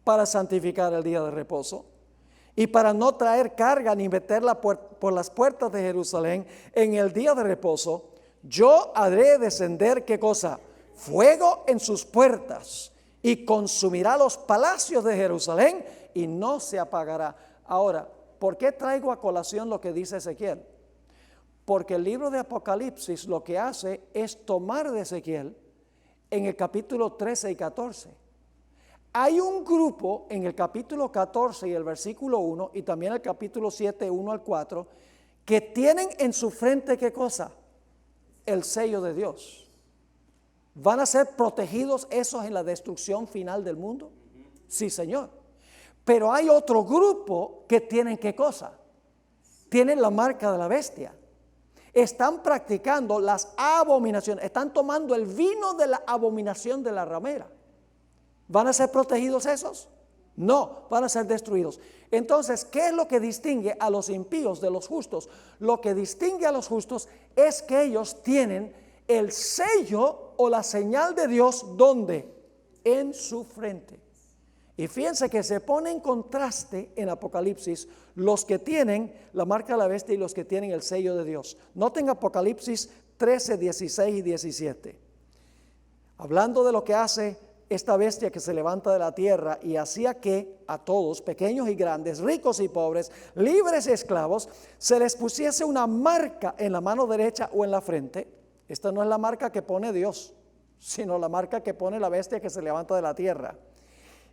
para santificar el día de reposo, y para no traer carga ni meterla por las puertas de Jerusalén en el día de reposo, yo haré descender, ¿qué cosa? Fuego en sus puertas, y consumirá los palacios de Jerusalén, y no se apagará. Ahora, ¿por qué traigo a colación lo que dice Ezequiel? Porque el libro de Apocalipsis lo que hace es tomar de Ezequiel en el capítulo 13 y 14. Hay un grupo en el capítulo 14 y el versículo 1 y también el capítulo 7, 1 al 4, que tienen en su frente, ¿qué cosa? El sello de Dios. ¿Van a ser protegidos esos en la destrucción final del mundo? Sí, Señor. Pero hay otro grupo que tienen, ¿qué cosa? Tienen la marca de la bestia. Están practicando las abominaciones. Están tomando el vino de la abominación de la ramera. ¿Van a ser protegidos esos? No, van a ser destruidos. Entonces, ¿qué es lo que distingue a los impíos de los justos? Lo que distingue a los justos es que ellos tienen el sello o la señal de Dios, ¿dónde? En su frente. Y fíjense que se pone en contraste en Apocalipsis los que tienen la marca de la bestia y los que tienen el sello de Dios. Noten Apocalipsis 13, 16 y 17. Hablando de lo que hace esta bestia que se levanta de la tierra y hacía que a todos, pequeños y grandes, ricos y pobres, libres y esclavos, se les pusiese una marca en la mano derecha o en la frente. Esta no es la marca que pone Dios, sino la marca que pone la bestia que se levanta de la tierra.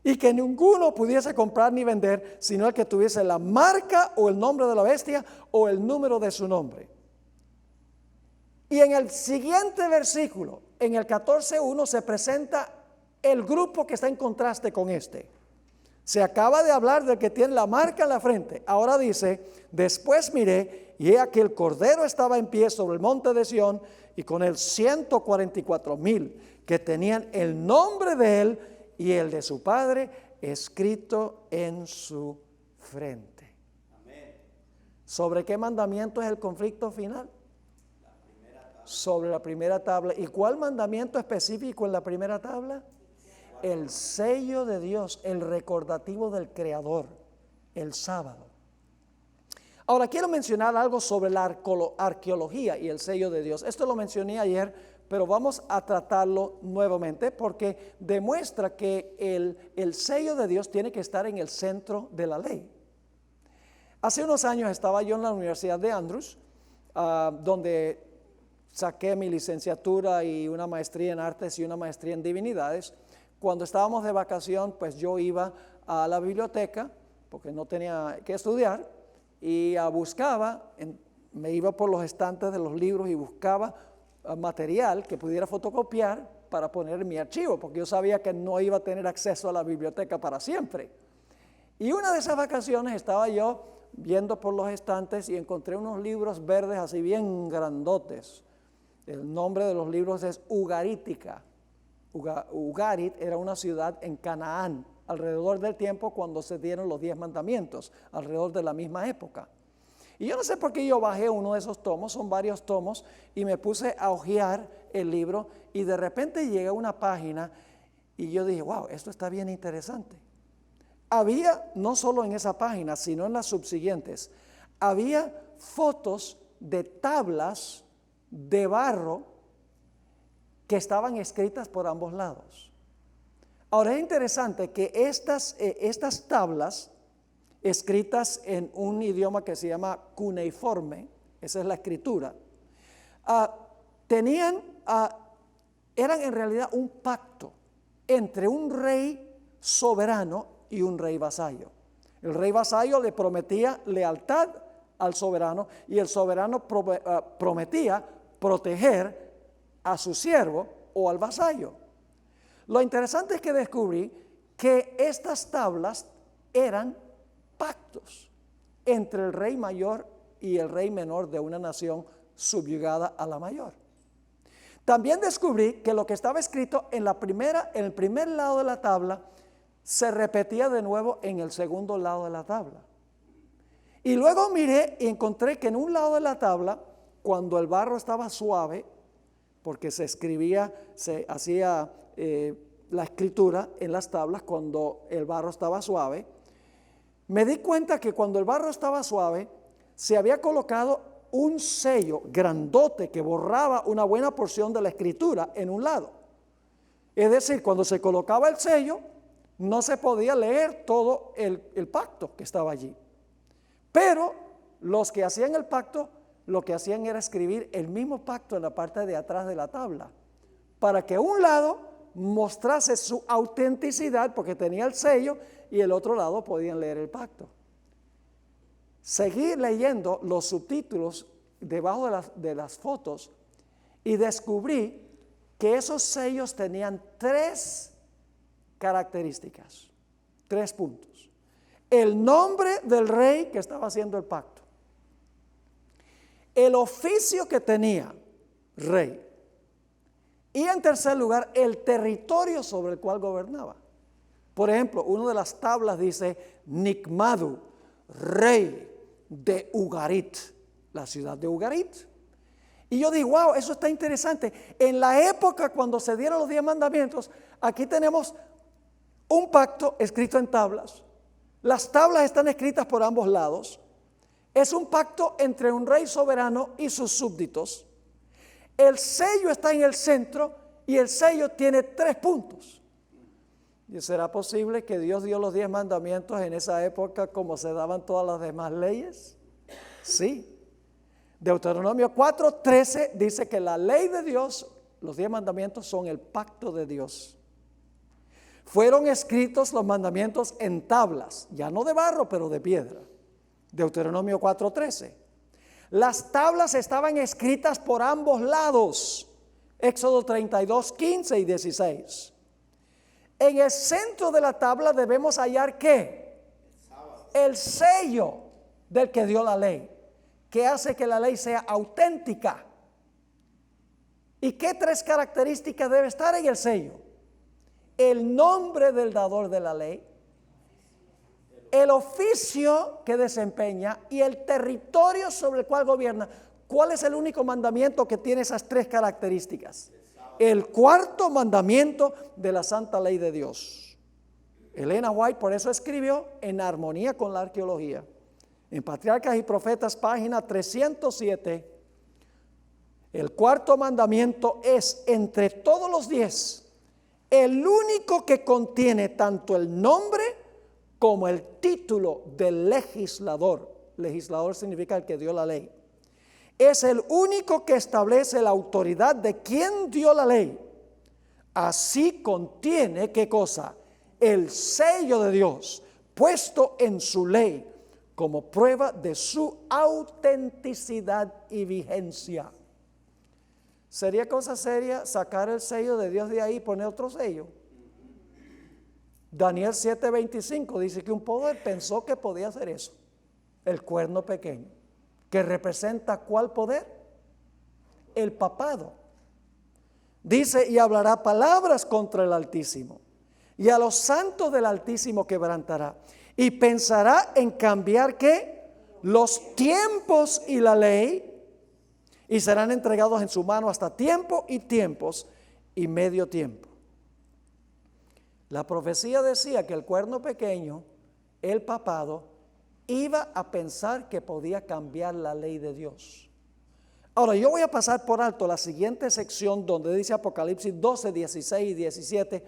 Y que ninguno pudiese comprar ni vender, sino el que tuviese la marca o el nombre de la bestia o el número de su nombre. Y en el siguiente versículo, en el 14:1, se presenta el grupo que está en contraste con este. Se acaba de hablar del que tiene la marca en la frente. Ahora dice, después miré y he aquí el Cordero estaba en pie sobre el monte de Sión y con él 144,000 que tenían el nombre de él y el de su Padre escrito en su frente. Amén. ¿Sobre qué mandamiento es el conflicto final? Sobre la primera tabla. ¿Y cuál mandamiento específico en la primera tabla? El sello de Dios, el recordativo del Creador, el sábado. Ahora quiero mencionar algo sobre la arqueología y el sello de Dios. Esto lo mencioné ayer, pero vamos a tratarlo nuevamente porque demuestra que el sello de Dios tiene que estar en el centro de la ley. Hace unos años estaba yo en la Universidad de Andrews, donde saqué mi licenciatura y una maestría en artes y una maestría en divinidades. Cuando estábamos de vacación, pues yo iba a la biblioteca, porque no tenía que estudiar, y buscaba, me iba por los estantes de los libros y buscaba material que pudiera fotocopiar para poner en mi archivo, porque yo sabía que no iba a tener acceso a la biblioteca para siempre. Y una de esas vacaciones estaba yo viendo por los estantes y encontré unos libros verdes así bien grandotes. El nombre de los libros es Ugarítica. Ugarit era una ciudad en Canaán, alrededor del tiempo cuando se dieron los 10 mandamientos, alrededor de la misma época. Y yo no sé por qué yo bajé uno de esos tomos, son varios tomos, y me puse a hojear el libro, y de repente llegué a una página, y yo dije, wow, esto está bien interesante. Había, no solo en esa página, sino en las subsiguientes, había fotos de tablas de barro que estaban escritas por ambos lados. Ahora es interesante que estas tablas escritas en un idioma que se llama cuneiforme, esa es la escritura, eran en realidad un pacto entre un rey soberano y un rey vasallo. El rey vasallo le prometía lealtad al soberano y el soberano prometía proteger a su siervo o al vasallo. Lo interesante es que descubrí que estas tablas eran pactos entre el rey mayor y el rey menor de una nación subyugada a la mayor. También descubrí que lo que estaba escrito en el primer lado de la tabla se repetía de nuevo en el segundo lado de la tabla. Y luego miré y encontré que en un lado de la tabla, cuando el barro estaba suave, porque se hacía la escritura en las tablas cuando el barro estaba suave, me di cuenta que cuando el barro estaba suave, se había colocado un sello grandote que borraba una buena porción de la escritura en un lado. Es decir, cuando se colocaba el sello, no se podía leer todo el pacto que estaba allí. Pero los que hacían el pacto, lo que hacían era escribir el mismo pacto en la parte de atrás de la tabla, para que un lado mostrase su autenticidad porque tenía el sello y el otro lado podían leer el pacto. Seguí leyendo los subtítulos debajo de las fotos y descubrí que esos sellos tenían 3 características, 3 puntos. El nombre del rey que estaba haciendo el pacto, el oficio que tenía rey y en tercer lugar el territorio sobre el cual gobernaba. Por ejemplo, una de las tablas dice Nicmadu, rey de Ugarit, la ciudad de Ugarit. Y yo digo, wow, eso está interesante. En la época cuando se dieron los 10 mandamientos, aquí tenemos un pacto escrito en tablas. Las tablas están escritas por ambos lados. Es un pacto entre un rey soberano y sus súbditos. El sello está en el centro y el sello tiene 3 puntos. ¿Y será posible que Dios dio los 10 mandamientos en esa época como se daban todas las demás leyes? Sí. Deuteronomio 4:13 dice que la ley de Dios, los 10 mandamientos son el pacto de Dios. Fueron escritos los mandamientos en tablas, ya no de barro, pero de piedra. Deuteronomio 4:13. Las tablas estaban escritas por ambos lados. Éxodo 32:15 y 16. En el centro de la tabla debemos hallar ¿qué? El sello del que dio la ley, que hace que la ley sea auténtica. ¿Y qué 3 características debe estar en el sello? El nombre del dador de la ley, el oficio que desempeña y el territorio sobre el cual gobierna. ¿Cuál es el único mandamiento que tiene esas 3 características? El 4º mandamiento de la santa ley de Dios. Elena White por eso escribió en armonía con la arqueología. En Patriarcas y Profetas, página 307, el 4º mandamiento es, entre todos los 10, el único que contiene tanto el nombre como el título del legislador. Legislador significa el que dio la ley. Es el único que establece la autoridad de quien dio la ley. Así contiene, ¿qué cosa? El sello de Dios puesto en su ley como prueba de su autenticidad y vigencia. ¿Sería cosa seria sacar el sello de Dios de ahí y poner otro sello? Daniel 7:25 dice que un poder pensó que podía hacer eso. El cuerno pequeño, que representa ¿cuál poder? El papado. Dice, y hablará palabras contra el Altísimo, y a los santos del Altísimo quebrantará, y pensará en cambiar ¿qué? Los tiempos y la ley, y serán entregados en su mano hasta tiempo y tiempos y medio tiempo. La profecía decía que el cuerno pequeño, el papado, iba a pensar que podía cambiar la ley de Dios. Ahora, yo voy a pasar por alto la siguiente sección donde dice Apocalipsis 12, 16 y 17,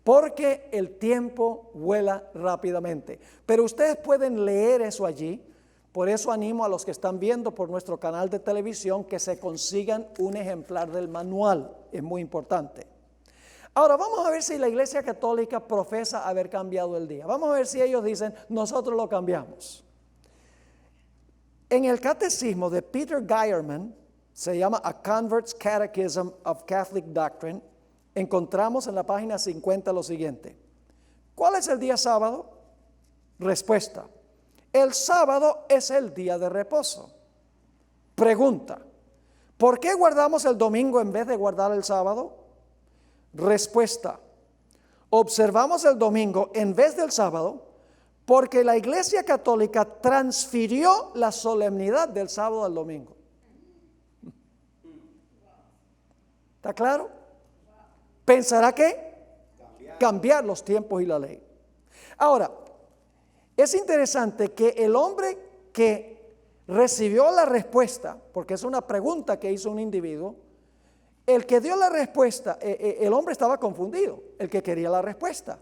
porque el tiempo vuela rápidamente. Pero ustedes pueden leer eso allí. Por eso animo a los que están viendo por nuestro canal de televisión que se consigan un ejemplar del manual. Es muy importante. Ahora vamos a ver si la Iglesia Católica profesa haber cambiado el día. Vamos a ver si ellos dicen, nosotros lo cambiamos. En el catecismo de Peter Geierman, se llama A Convert's Catechism of Catholic Doctrine, encontramos en la página 50 lo siguiente. ¿Cuál es el día sábado? Respuesta. El sábado es el día de reposo. Pregunta. ¿Por qué guardamos el domingo en vez de guardar el sábado? Respuesta. Observamos el domingo en vez del sábado porque la Iglesia Católica transfirió la solemnidad del sábado al domingo. ¿Está claro? ¿Pensará que? Cambiar los tiempos y la ley. Ahora, es interesante que el hombre que recibió la respuesta, porque es una pregunta que hizo un individuo, el que dio la respuesta, el hombre estaba confundido, el que quería la respuesta,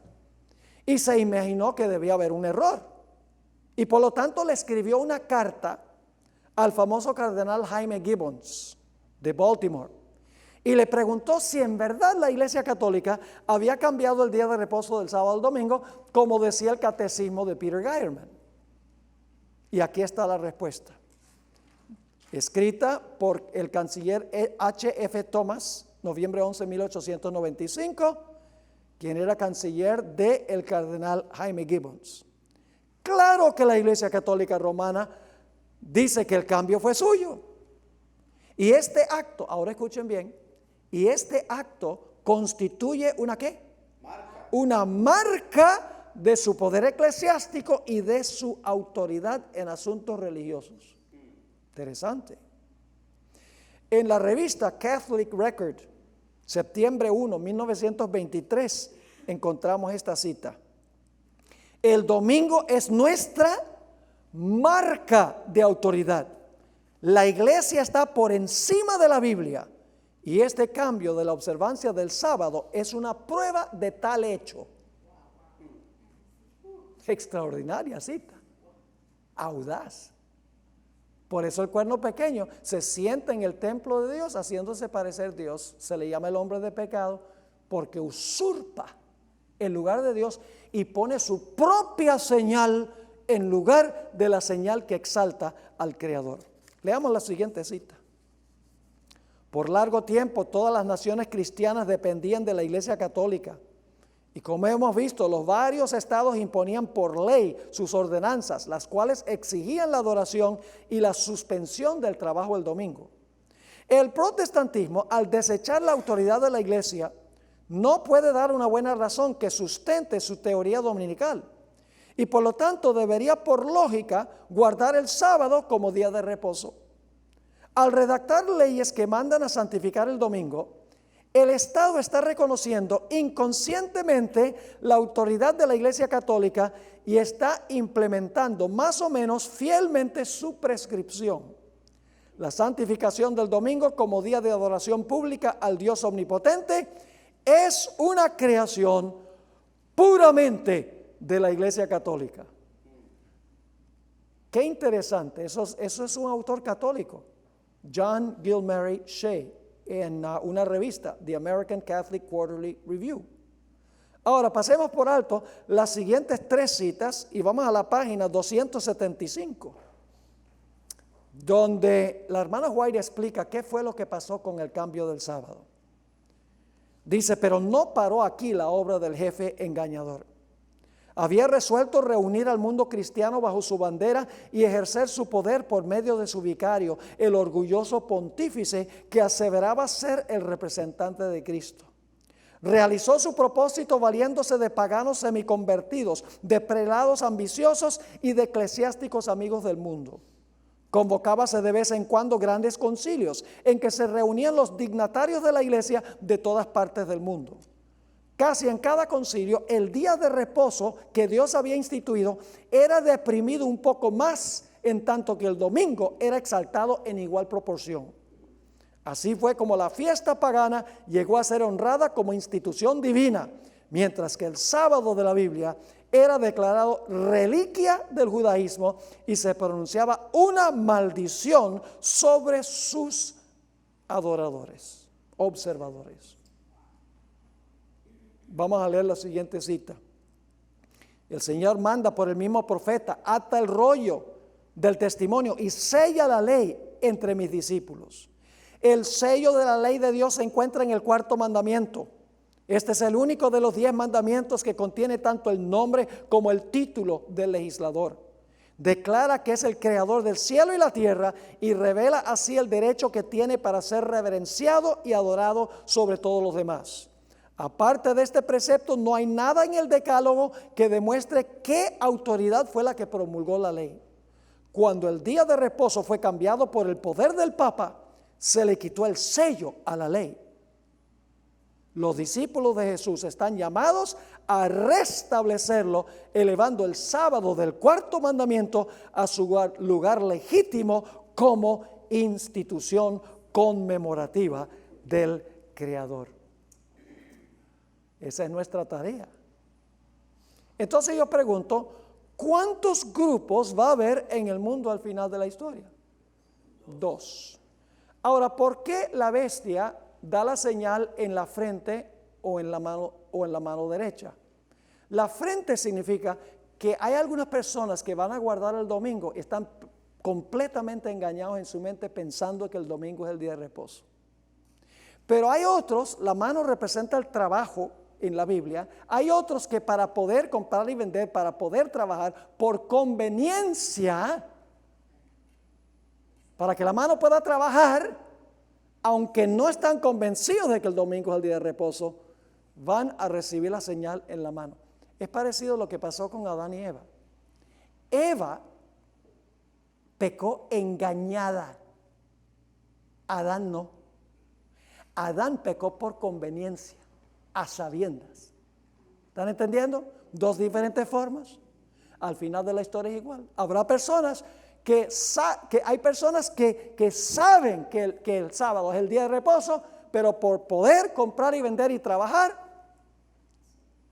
y se imaginó que debía haber un error, y por lo tanto le escribió una carta al famoso cardenal Jaime Gibbons de Baltimore, y le preguntó si en verdad la Iglesia Católica había cambiado el día de reposo del sábado al domingo, como decía el catecismo de Peter Geierman. Y aquí está la respuesta, escrita por el canciller H.F. Thomas, noviembre 11, 1895, quien era canciller del cardenal Jaime Gibbons. Claro que la Iglesia Católica Romana dice que el cambio fue suyo. Y este acto, ahora escuchen bien, y este acto constituye una ¿qué? Marca. Una marca de su poder eclesiástico y de su autoridad en asuntos religiosos. Interesante. En la revista Catholic Record, septiembre 1, 1923, encontramos esta cita. El domingo es nuestra marca de autoridad. La iglesia está por encima de la Biblia y este cambio de la observancia del sábado es una prueba de tal hecho. Extraordinaria cita, audaz. Por eso el cuerno pequeño se sienta en el templo de Dios haciéndose parecer Dios. Se le llama el hombre de pecado porque usurpa el lugar de Dios y pone su propia señal en lugar de la señal que exalta al Creador. Leamos la siguiente cita. Por largo tiempo todas las naciones cristianas dependían de la Iglesia Católica. Y como hemos visto, los varios estados imponían por ley sus ordenanzas, las cuales exigían la adoración y la suspensión del trabajo el domingo. El protestantismo, al desechar la autoridad de la iglesia, no puede dar una buena razón que sustente su teoría dominical. Y por lo tanto debería por lógica guardar el sábado como día de reposo. Al redactar leyes que mandan a santificar el domingo, el Estado está reconociendo inconscientemente la autoridad de la Iglesia Católica y está implementando más o menos fielmente su prescripción. La santificación del domingo como día de adoración pública al Dios omnipotente es una creación puramente de la Iglesia Católica. Qué interesante, eso es un autor católico, John Gilmary Shea, en una revista, The American Catholic Quarterly Review. Ahora pasemos por alto las siguientes tres citas y vamos a la página 275, donde la hermana White explica qué fue lo que pasó con el cambio del sábado. Dice, pero no paró aquí la obra del jefe engañador. Había resuelto reunir al mundo cristiano bajo su bandera y ejercer su poder por medio de su vicario, el orgulloso pontífice que aseveraba ser el representante de Cristo. Realizó su propósito valiéndose de paganos semiconvertidos, de prelados ambiciosos y de eclesiásticos amigos del mundo. Convocábase de vez en cuando grandes concilios en que se reunían los dignatarios de la iglesia de todas partes del mundo. Casi en cada concilio, el día de reposo que Dios había instituido era deprimido un poco más, en tanto que el domingo era exaltado en igual proporción. Así fue como la fiesta pagana llegó a ser honrada como institución divina, mientras que el sábado de la Biblia era declarado reliquia del judaísmo y se pronunciaba una maldición sobre sus adoradores, observadores. Vamos a leer la siguiente cita. El Señor manda por el mismo profeta: ata el rollo del testimonio y sella la ley entre mis discípulos. El sello de la ley de Dios se encuentra en el cuarto mandamiento. Este es el único de los 10 mandamientos que contiene tanto el nombre como el título del legislador. Declara que es el creador del cielo y la tierra y revela así el derecho que tiene para ser reverenciado y adorado sobre todos los demás. Aparte de este precepto, no hay nada en el decálogo que demuestre qué autoridad fue la que promulgó la ley. Cuando el día de reposo fue cambiado por el poder del Papa, se le quitó el sello a la ley. Los discípulos de Jesús están llamados a restablecerlo, elevando el sábado del cuarto mandamiento a su lugar legítimo como institución conmemorativa del Creador. Esa es nuestra tarea. Entonces yo pregunto, ¿cuántos grupos va a haber en el mundo al final de la historia? 2. Ahora, ¿por qué la bestia da la señal en la frente o en la mano derecha? La frente significa que hay algunas personas que van a guardar el domingo y están completamente engañados en su mente pensando que el domingo es el día de reposo. Pero hay otros, la mano representa el trabajo en la Biblia. Hay otros que para poder comprar y vender, para poder trabajar por conveniencia, para que la mano pueda trabajar, aunque no están convencidos de que el domingo es el día de reposo, van a recibir la señal en la mano. Es parecido a lo que pasó con Adán y Eva. Eva pecó engañada. Adán no. Adán pecó por conveniencia, a sabiendas. ¿Están entendiendo? 2 diferentes formas. Al final de la historia es igual. Habrá personas que hay personas que saben que el sábado es el día de reposo, pero por poder comprar y vender y trabajar,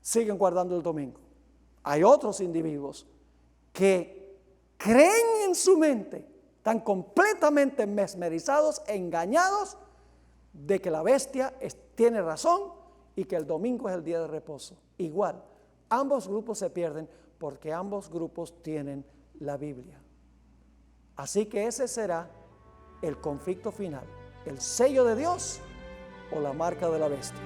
siguen guardando el domingo. Hay otros individuos que creen en su mente, están completamente mesmerizados, engañados, de que la bestia tiene razón y que el domingo es el día de reposo. Igual, ambos grupos se pierden porque ambos grupos tienen la Biblia. Así que ese será el conflicto final, el sello de Dios o la marca de la bestia.